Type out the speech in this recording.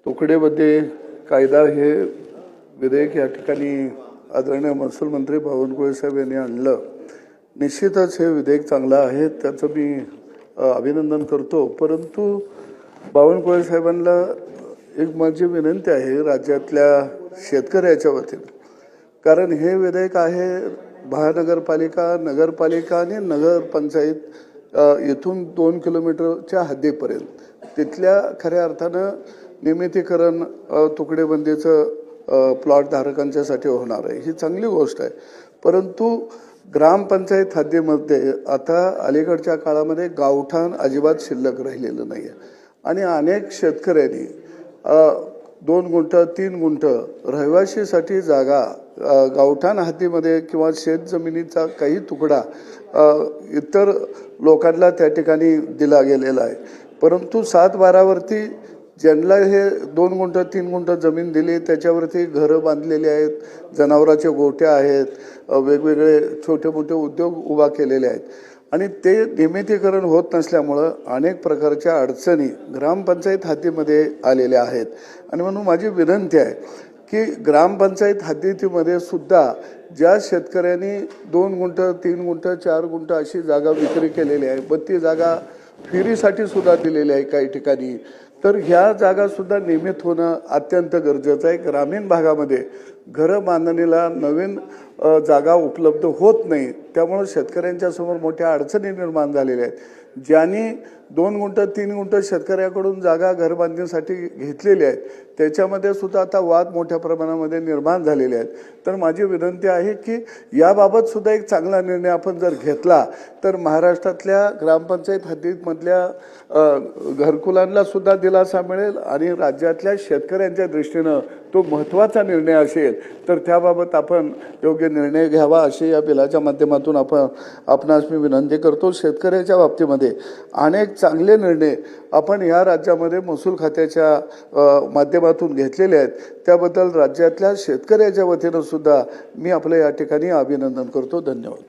तुकडेमध्ये कायदा हे विधेयक या ठिकाणी आदरणीय महसूल मंत्री बावनकुळे साहेब यांनी आणलं। निश्चितच हे विधेयक चांगलं आहे, त्याचं मी अभिनंदन करतो। परंतु बावनकुळे साहेबांना एक माझी विनंती आहे राज्यातल्या शेतकऱ्याच्या वतीने, कारण हे विधेयक आहे महानगरपालिका, नगरपालिका आणि नगरपंचायत इथून 2 किलोमीटरच्या हद्दीपर्यंत तिथल्या खऱ्या अर्थानं नियमितीकरण तुकडेबंदीचं प्लॉट धारकांच्यासाठी होणार आहे, ही चांगली गोष्ट आहे। परंतु ग्रामपंचायत हद्दीमध्ये आता अलीकडच्या काळामध्ये गावठाण अजिबात शिल्लक राहिलेलं नाही आहे आणि अनेक शेतकऱ्यांनी 2 गुंठ 3 गुंठ रहिवाशीसाठी जागा गावठाण हद्दीमध्ये किंवा शेत जमिनीचा काही तुकडा इतर लोकांना त्या ठिकाणी दिला गेलेला आहे। परंतु 7/12 वरती ज्यांना हे 2 गुंठ 3 गुंठ जमीन दिली त्याच्यावरती घरं बांधलेली आहेत, जनावराचे गोठे आहेत, वेगवेगळे छोटे मोठे उद्योग उभा केलेले आहेत आणि ते नियमितीकरण होत नसल्यामुळं अनेक प्रकारच्या अडचणी ग्रामपंचायत हद्दीमध्ये आलेल्या आहेत। आणि म्हणून माझी विनंती आहे की ग्रामपंचायत हद्दीमध्ये सुद्धा ज्या शेतकऱ्यांनी 2 गुंठ 3 गुंठ 4 गुंठ अशी जागा विक्री केलेली आहे, पण ती जागा फेरीसाठी सुद्धा दिलेली आहे काही ठिकाणी, तर ह्या जागा सुद्धा नियमित होणं अत्यंत गरजेचं आहे। ग्रामीण भागामध्ये घरं बांधणीला नवीन जागा उपलब्ध होत नाही, त्यामुळे शेतकऱ्यांच्या समोर मोठ्या अडचणी निर्माण झालेल्या आहेत। ज्यांनी 2 गुंठ 3 गुंठ शेतकऱ्याकडून जागा घर बांधणीसाठी घेतलेली आहे त्याच्यामध्ये सुद्धा आता वाद मोठ्या प्रमाणामध्ये निर्माण झालेले आहेत। तर माझी विनंती आहे की याबाबत सुद्धा एक चांगला निर्णय आपण जर घेतला तर महाराष्ट्रातल्या ग्रामपंचायत हद्दीमधल्या घरकुलांना सुद्धा दिलासा मिळेल आणि राज्यातल्या शेतकऱ्यांच्या दृष्टीनं तो महत्त्वाचा निर्णय असेल, तर त्याबाबत आपण योग्य निर्णय घ्यावा अशी या बिलाच्या माध्यमातून आपणास मी विनंती करतो। शेतकऱ्याच्या बाबतीमध्ये अनेक चांगले निर्णय आपण या राज्यामध्ये महसूल खात्याच्या माध्यमातून घेतलेले आहेत, त्याबद्दल राज्यातल्या शेतकऱ्याच्या वतीनं सुद्धा मी आपलं या ठिकाणी अभिनंदन करतो। धन्यवाद।